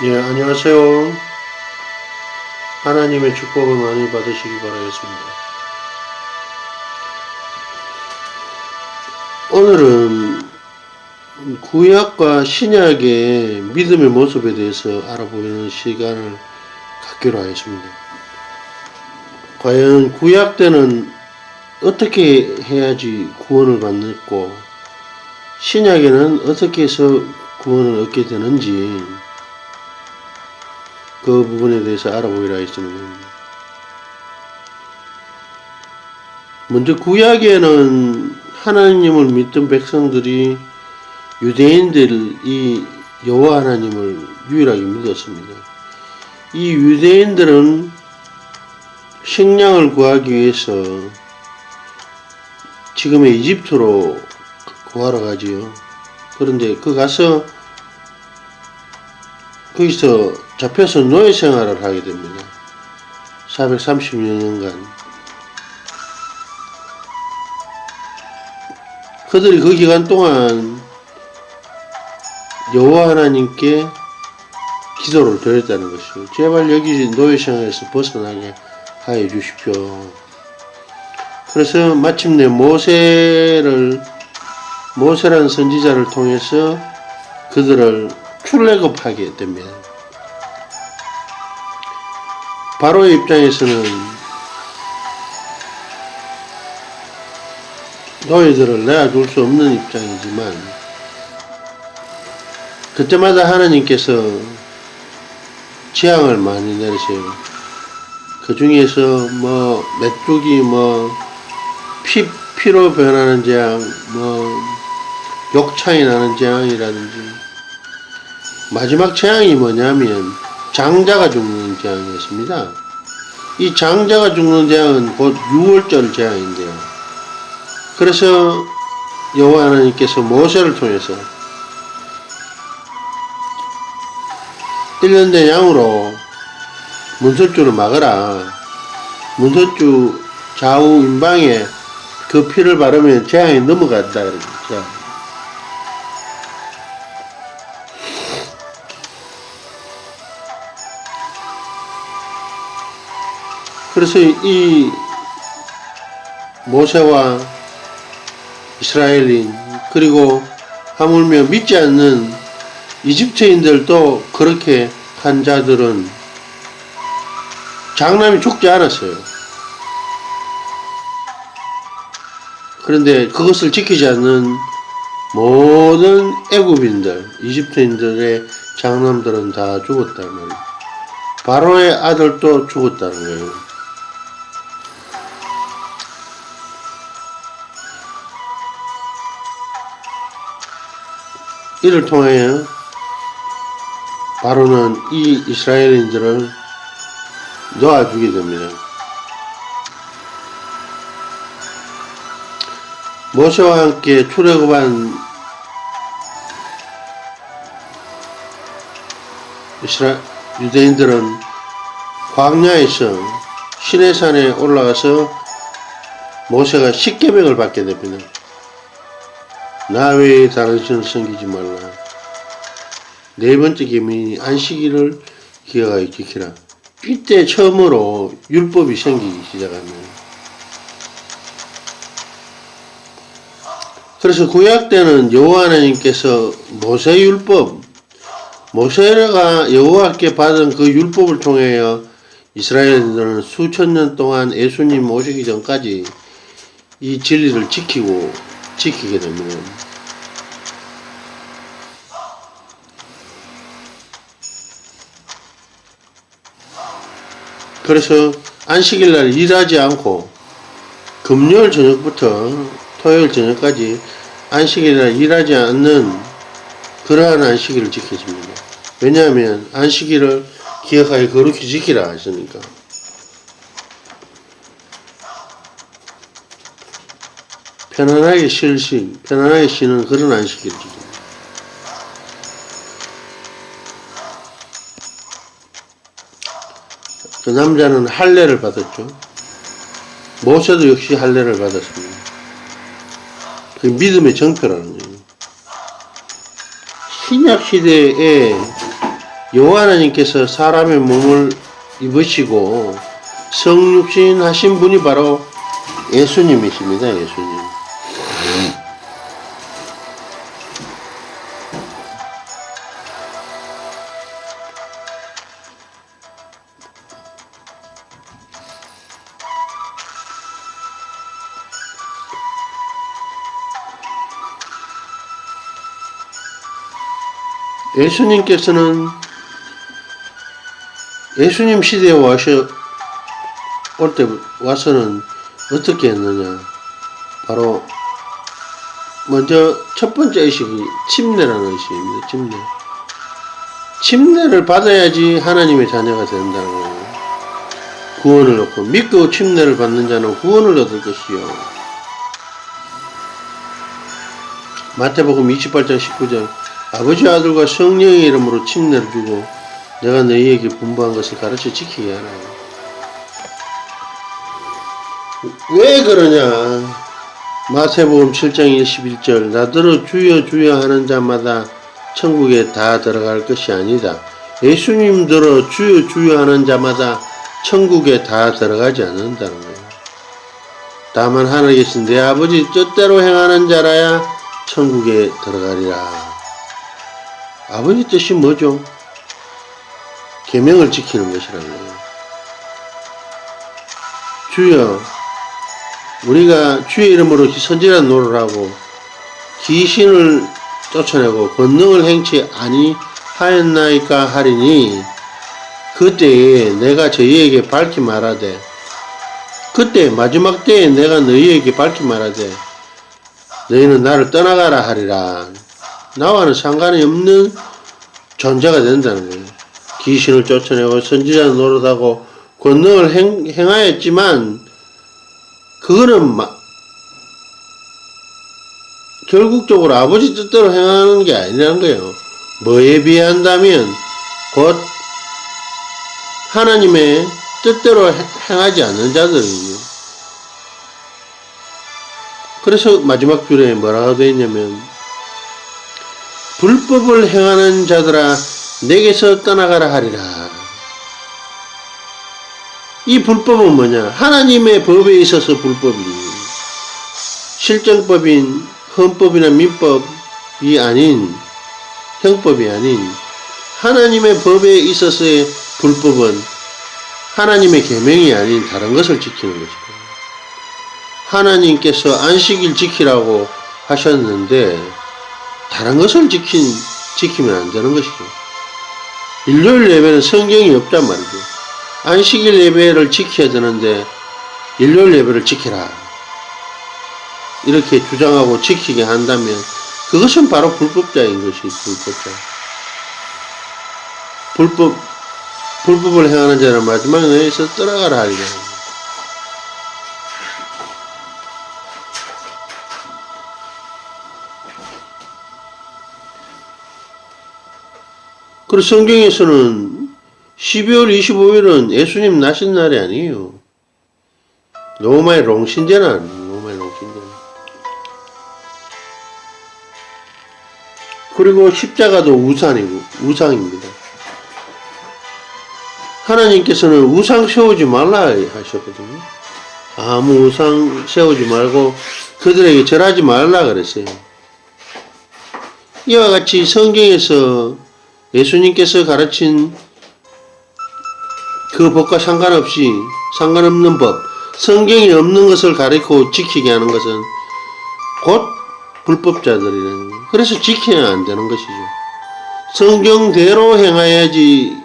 예, 안녕하세요. 하나님의 축복을 많이 받으시기 바라겠습니다. 오늘은 구약과 신약의 믿음의 모습에 대해서 알아보는 시간을 갖기로 하였습니다. 과연 구약 때는 어떻게 해야지 구원을 받고 신약에는 어떻게 해서 구원을 얻게 되는지 그 부분에 대해서 알아보기로 하겠습니다. 먼저 구약에는 하나님을 믿던 백성들이 유대인들이 여호와 하나님을 유일하게 믿었습니다. 이 유대인들은 식량을 구하기 위해서 지금의 이집트로 구하러 가지요. 그런데 가서 거기서 잡혀서 노예 생활을 하게 됩니다. 430년간. 그들이 그 기간 동안 여호와 하나님께 기도를 드렸다는 것이요. 제발 여기 노예 생활에서 벗어나게 하여 주십시오. 그래서 마침내 모세라는 선지자를 통해서 그들을 출애굽하게 됩니다. 바로의 입장에서는 노예들을 내어줄 수 없는 입장이지만 그때마다 하나님께서 재앙을 많이 내리세요. 그 중에서 메뚜기 피로 변하는 재앙, 욕창이 나는 재앙이라든지 마지막 재앙이 뭐냐면 장자가 죽는 재앙이었습니다. 이 장자가 죽는 재앙은 곧 6월절 재앙인데요. 그래서 여호와 하나님께서 모세를 통해서 1년 된 양으로 문설주를 막으라. 문설주 좌우 임방에 그 피를 바르면 재앙이 넘어간다 그랬죠. 그래서 이 모세와 이스라엘인 그리고 하물며 믿지 않는 이집트인들도 그렇게 한 자들은 장남이 죽지 않았어요. 그런데 그것을 지키지 않는 모든 애굽인들, 이집트인들의 장남들은 다 죽었다는 거예요. 바로의 아들도 죽었다는 거예요. 이를 통하여 바로는 이 이스라엘인들을 놓아주게 됩니다. 모세와 함께 출애굽한 유대인들은 광야에서 시내산에 올라가서 모세가 십계명을 받게 됩니다. 나 외에 다른 신을 섬기지 말라. 네 번째 계명이 안식일을 기억하여 지키라. 이때 처음으로 율법이 생기기 시작합니다. 그래서 구약 때는 여호와 하나님께서 모세가 여호와께 받은 그 율법을 통하여 이스라엘들은 수천 년 동안 예수님 오시기 전까지 이 진리를 지키게 됩니다. 그래서 안식일날 일하지 않고 금요일 저녁부터 토요일 저녁까지 안식일날 일하지 않는 그러한 안식일을 지켰습니다. 왜냐하면 안식일을 기억하여 거룩히 지키라 하시니까. 편안하게 쉬는 그런 안식일을 지킵니다. 그 남자는 할례를 받았죠. 모세도 역시 할례를 받았습니다. 그 믿음의 정표라는 거예요. 신약 시대에 여호와 하나님께서 사람의 몸을 입으시고 성육신 하신 분이 바로 예수님이십니다. 예수님. 예수님께서는 예수님 시대에 올 때 와서는 어떻게 했느냐. 바로 먼저 첫 번째 의식이 침례라는 의식입니다. 침례를 받아야지 하나님의 자녀가 된다는 거예요. 구원을 얻고 믿고 침례를 받는 자는 구원을 얻을 것이요. 마태복음 28장 19절 아버지 아들과 성령의 이름으로 침례를 주고 내가 너희에게 분부한 것을 가르쳐 지키게 하라. 왜 그러냐. 마태복음 7장 21절 나더러 주여 주여 하는 자마다 천국에 다 들어갈 것이 아니다. 예수님더러 주여 주여 하는 자마다 천국에 다 들어가지 않는다는 거예요. 다만 하늘에 계신 내 아버지 뜻대로 행하는 자라야 천국에 들어가리라. 아버지 뜻이 뭐죠? 계명을 지키는 것이라는 거예요. 주여, 우리가 주의 이름으로 선지자는 노를 하고 귀신을 쫓아내고 권능을 행치 아니하였나이까 하리니 그때에 내가 저희에게 밝히 말하되 그때 마지막 때에 내가 너희에게 밝히 말하되 너희는 나를 떠나가라 하리라. 나와는 상관이 없는 존재가 된다는 거예요. 귀신을 쫓아내고 선지자는 노릇하고 권능을 행하였지만 그거는 결국적으로 아버지 뜻대로 행하는 게 아니라는 거예요. 뭐에 비한다면 곧 하나님의 뜻대로 행하지 않는 자들이에요. 그래서 마지막 줄에 뭐라고 되어 있냐면 불법을 행하는 자들아 내게서 떠나가라 하리라. 이 불법은 뭐냐? 하나님의 법에 있어서 불법이에요. 실정법인 헌법이나 민법이 아닌 형법이 아닌 하나님의 법에 있어서의 불법은 하나님의 계명이 아닌 다른 것을 지키는 것이다. 하나님께서 안식일 지키라고 하셨는데 다른 것을 지키면 안 되는 것이죠. 일요일 예배는 성경이 없단 말이죠. 안식일 예배를 지켜야 되는데 일요일 예배를 지키라 이렇게 주장하고 지키게 한다면 그것은 바로 불법자인 것이 불법자. 불법을 행하는 자는 마지막 너희에서 떠나가라 하리라. 그리고 성경에서는 12월 25일은 예수님 나신 날이 아니에요. 로마의 롱신제 날, 로마의 롱신제. 그리고 십자가도 우상입니다. 하나님께서는 우상 세우지 말라 하셨거든요. 아무 우상 세우지 말고 그들에게 절하지 말라 그랬어요. 이와 같이 성경에서 예수님께서 가르친 그 법과 상관없는 법, 성경에 없는 것을 가르치고 지키게 하는 것은 곧 불법자들이라는 거예요. 그래서 지켜야 안 되는 것이죠. 성경대로 행해야지,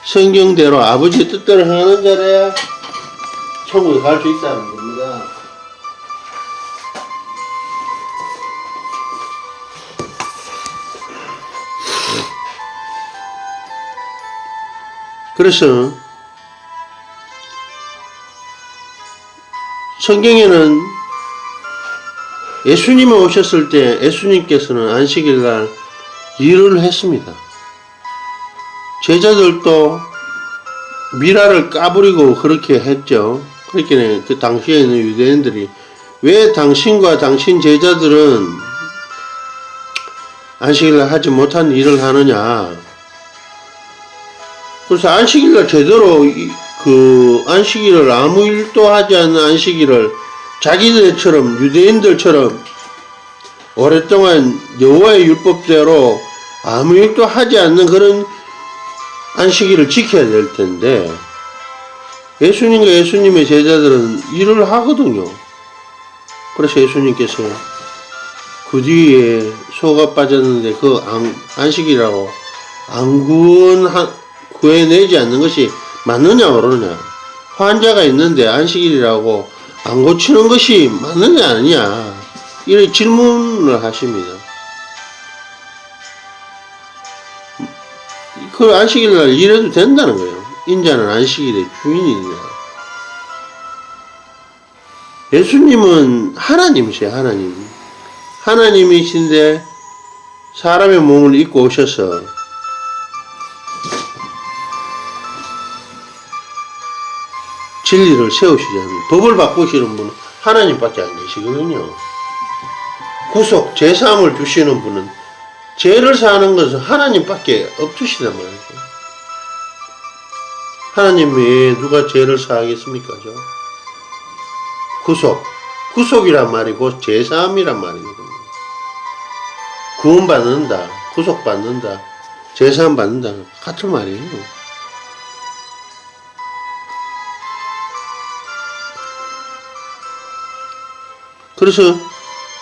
성경대로 아버지의 뜻대로 행하는 자라야 천국에 갈 수 있다는 겁니다. 그래서 성경에는 예수님이 오셨을 때 예수님께서는 안식일날 일을 했습니다. 제자들도 미라를 까부리고 그렇게 했죠. 그렇게 그 당시에 있는 유대인들이 왜 당신과 당신 제자들은 안식일날 하지 못한 일을 하느냐. 그래서 안식일날 제대로 그 안식일을 아무 일도 하지 않는 안식일을 자기들처럼 유대인들처럼 오랫동안 여호와의 율법대로 아무 일도 하지 않는 그런 안식일을 지켜야 될 텐데 예수님과 예수님의 제자들은 일을 하거든요. 그래서 예수님께서 그 뒤에 소가 빠졌는데 그 안식이라고 안 구해내지 않는 것이 맞느냐 모르냐. 환자가 있는데 안식일이라고 안 고치는 것이 맞느냐 아니냐. 이런 질문을 하십니다. 그 안식일날 일해도 된다는 거예요. 인자는 안식일의 주인이니라. 예수님은 하나님이세요. 하나님. 하나님이신데 사람의 몸을 입고 오셔서 진리를 세우시잖아요. 법을 바꾸시는 분은 하나님밖에 안 계시거든요. 구속, 제사함을 주시는 분은 죄를 사하는 것은 하나님밖에 없으시단 말이죠. 하나님 외에 누가 죄를 사하겠습니까? 구속이란 말이 곧 제사함이란 말이거든요. 구원받는다, 구속받는다, 제사함 받는다 같은 말이에요. 그래서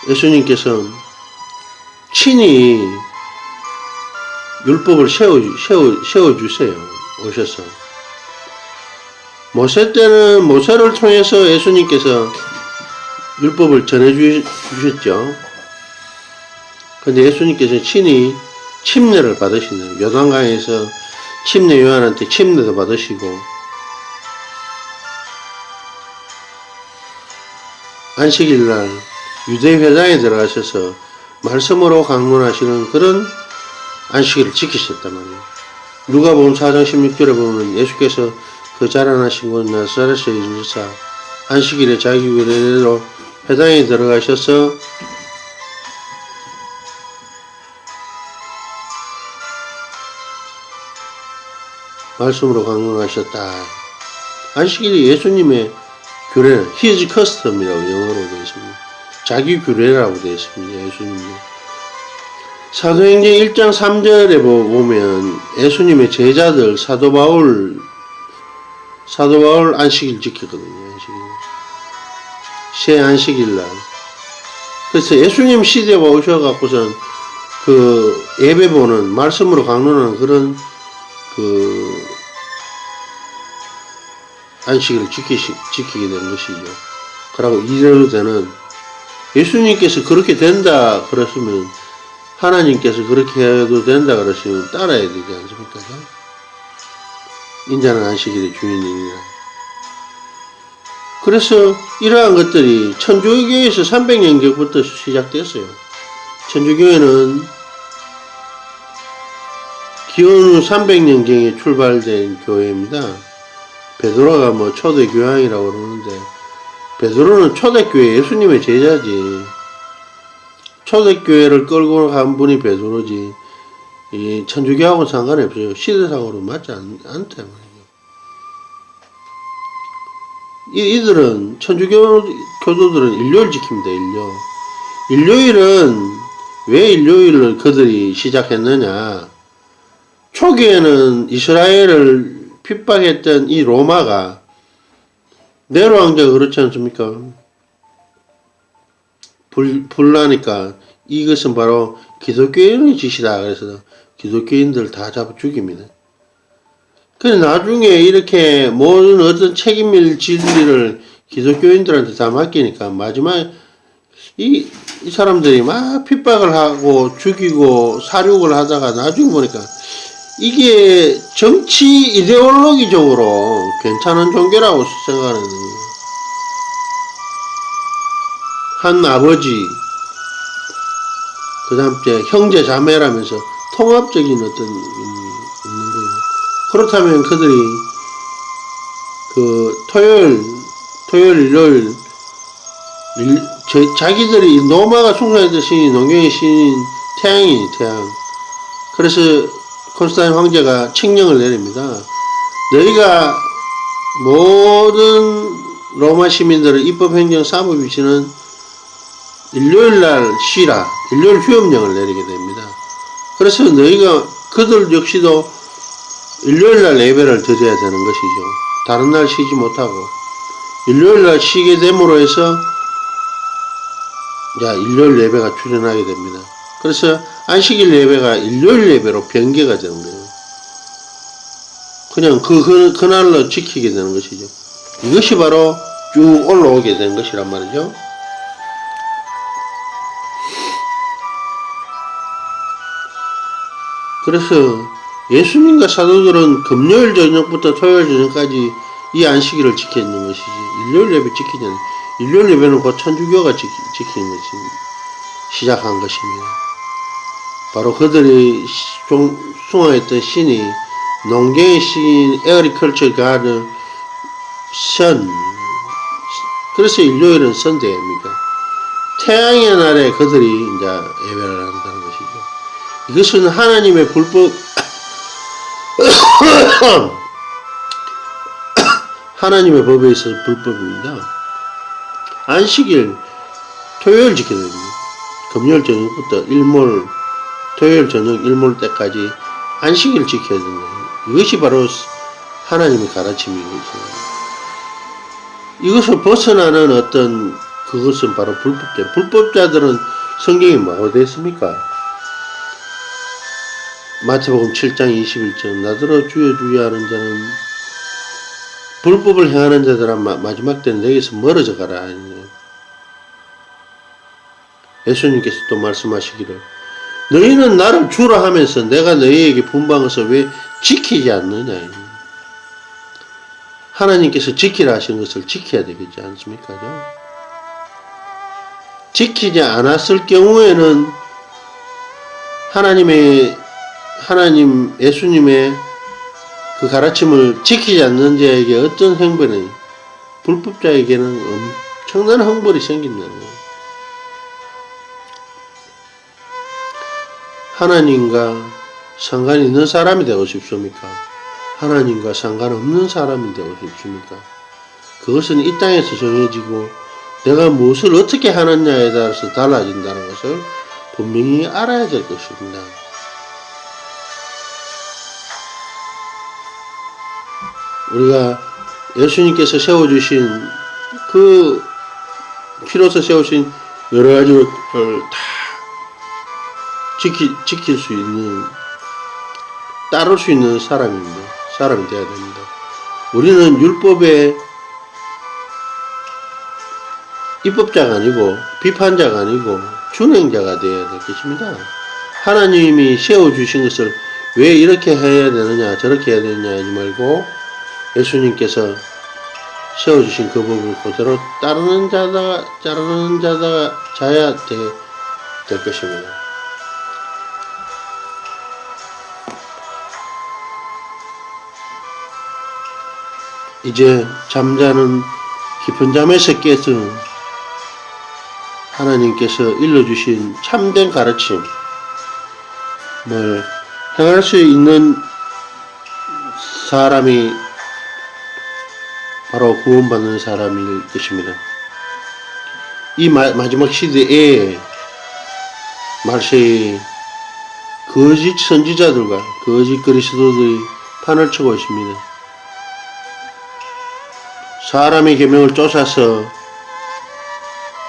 예수님께서 친히 율법을 세워주세요. 오셔서. 모세 때는 모세를 통해서 예수님께서 율법을 전해주셨죠. 근데 예수님께서 친히 침례를 받으시네요. 요단강에서 침례 요한한테 침례도 받으시고, 안식일날 유대회당에 들어가셔서 말씀으로 강론하시는 그런 안식일을 지키셨단 말이에요. 누가복음 4장 16절에 보면 예수께서 그 자라나신 곳 나사렛에 이르사 안식일에 자기 규례대로 회당에 들어가셔서 말씀으로 강론하셨다. 안식일이 예수님의 규례, His custom이라고 영어로 되어 있습니다. 자기 규례라고 되어 있습니다. 예수님이. 사도행전 1장 3절에 보면 예수님의 제자들 사도 바울 안식일 지켰거든요. 새 안식일날. 그래서 예수님 시대에 오셔갖고선 그 예배 보는 말씀으로 강론하는 그런 그 안식일을 지키게 된 것이죠. 그러고 이래로 되는 예수님께서 그렇게 된다 그랬으면 하나님께서 그렇게 해도 된다 그러시면 따라야 되지 않습니까? 인자는 안식일의 주인이니라. 그래서 이러한 것들이 천주교에서 300년경부터 시작됐어요. 천주교회는 기원후 300년경에 출발된 교회입니다. 베드로가 뭐 초대 교황이라고 그러는데 베드로는 초대교회 예수님의 제자지. 초대교회를 끌고 간 분이 베드로지. 이 천주교하고는 상관이 없어요. 시대상으로 맞지 않다 말이죠. 이들은 천주교 교도들은 일요일 지킵니다. 일요일은 왜 일요일을 그들이 시작했느냐? 초기에는 이스라엘을 핍박했던 이 로마가 네로 왕자가 그렇지 않습니까? 불나니까 이것은 바로 기독교인의 짓이다. 그래서 기독교인들 다 잡아 죽입니다. 그래서 나중에 이렇게 모든 어떤 책임질 진리를 기독교인들한테 다 맡기니까 마지막에 이 사람들이 막 핍박을 하고 죽이고 살육을 하다가 나중에 보니까 이게 정치 이데올로기적으로 괜찮은 종교라고 생각하는 거예요. 한 아버지, 그 다음 형제 자매라면서 통합적인 어떤 있는 거예요. 그렇다면 그들이 그 토요일, 일요일 자기들이 노마가 숭상했던 신이 농경의 신인 태양. 그래서 콘스탄틴 황제가 칙령을 내립니다. 너희가 모든 로마 시민들을 입법행정 사무비치는 일요일날 쉬라, 일요일 휴업령을 내리게 됩니다. 그래서 너희가 그들 역시도 일요일날 예배를 드려야 되는 것이죠. 다른 날 쉬지 못하고 일요일날 쉬게 됨으로 해서 일요일 예배가 출현하게 됩니다. 그래서 안식일 예배가 일요일 예배로 변개가 되는 거예요. 그냥 그날로 지키게 되는 것이죠. 이것이 바로 쭉 올라오게 된 것이란 말이죠. 그래서 예수님과 사도들은 금요일 저녁부터 토요일 저녁까지 이 안식일을 지켰는 것이지, 일요일 예배 지키지 않는, 일요일 예배는 곧 천주교가 지키는 것이 시작한 것입니다. 바로 그들이 숭앙했던 신이 농경의 신, 에그리컬처 가드, 선. 그래서 일요일은 선데이입니까? 태양의 날에 그들이 이제 예배를 한다는 것이죠. 이것은 하나님의 불법, 하나님의 법에 있어서 불법입니다. 안식일, 토요일 지켜야 됩니다. 금요일 저녁부터 일몰, 토요일 저녁 일몰 때까지 안식일 지켜야 된다. 이것이 바로 하나님의 가르침이거든요. 이것을 벗어나는 어떤 그것은 바로 불법자. 불법자들은 성경이 뭐가 되었습니까? 마태복음 7장 21절 나더러 주여 주여 하는 자는 불법을 행하는 자들은 마지막 때는 내게서 멀어져 가라. 예수님께서 또 말씀하시기를 너희는 나를 주라 하면서 내가 너희에게 분부한 것을 왜 지키지 않느냐. 하나님께서 지키라 하신 것을 지켜야 되겠지 않습니까? 지키지 않았을 경우에는 예수님의 그 가르침을 지키지 않는 자에게 어떤 형벌이, 불법자에게는 엄청난 형벌이 생긴다는 거예요. 하나님과 상관이 있는 사람이 되고 싶습니까? 하나님과 상관없는 사람이 되고 싶습니까? 그것은 이 땅에서 정해지고 내가 무엇을 어떻게 하느냐에 따라서 달라진다는 것을 분명히 알아야 될 것입니다. 우리가 예수님께서 세워주신 그 피로서 세우신 여러 가지를 다 지킬 수 있는, 따를 수 있는 사람이 되어야 됩니다. 우리는 율법의 입법자가 아니고 비판자가 아니고 준행자가 되어야 될 것입니다. 하나님이 세워주신 것을 왜 이렇게 해야 되느냐 저렇게 해야 되느냐 하지 말고 예수님께서 세워주신 그 법을 그대로 따르는 자야 될 것입니다. 이제 잠자는 깊은 잠에서 깨서 하나님께서 일러주신 참된 가르침, 행할 수 있는 사람이 바로 구원받는 사람일 것입니다. 이 마지막 시대에 말세에 거짓 선지자들과 거짓 그리스도들이 판을 치고 있습니다. 사람의 계명을 쫓아서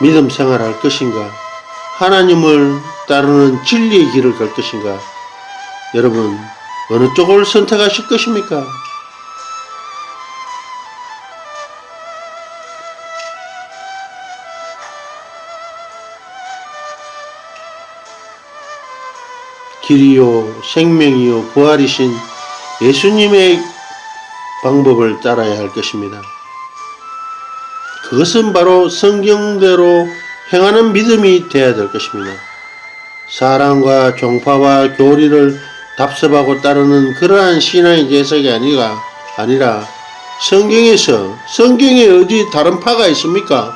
믿음 생활할 것인가, 하나님을 따르는 진리의 길을 갈 것인가, 여러분 어느 쪽을 선택하실 것입니까? 길이요 생명이요 부활이신 예수님의 방법을 따라야 할 것입니다. 그것은 바로 성경대로 행하는 믿음이 되어야 될 것입니다. 사랑과 종파와 교리를 답습하고 따르는 그러한 신앙의 재석이 아니라 성경에 어디 다른 파가 있습니까?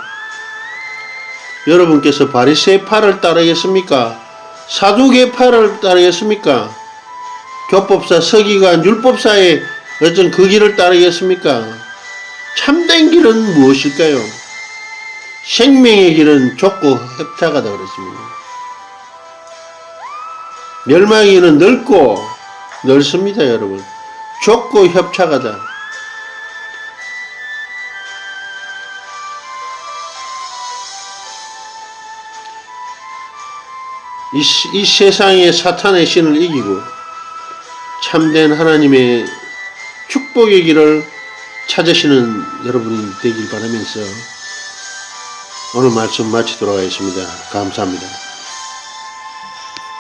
여러분께서 바리새의 파를 따르겠습니까? 사두개 파를 따르겠습니까? 교법사, 서기관, 율법사의 어떤 그 길을 따르겠습니까? 참된 길은 무엇일까요? 생명의 길은 좁고 협착하다 그랬습니다. 멸망의 길은 넓고 넓습니다, 여러분. 좁고 협착하다. 이 세상의 사탄의 신을 이기고 참된 하나님의 축복의 길을 찾으시는 여러분이 되길 바라면서 오늘 말씀 마치도록 하겠습니다. 감사합니다.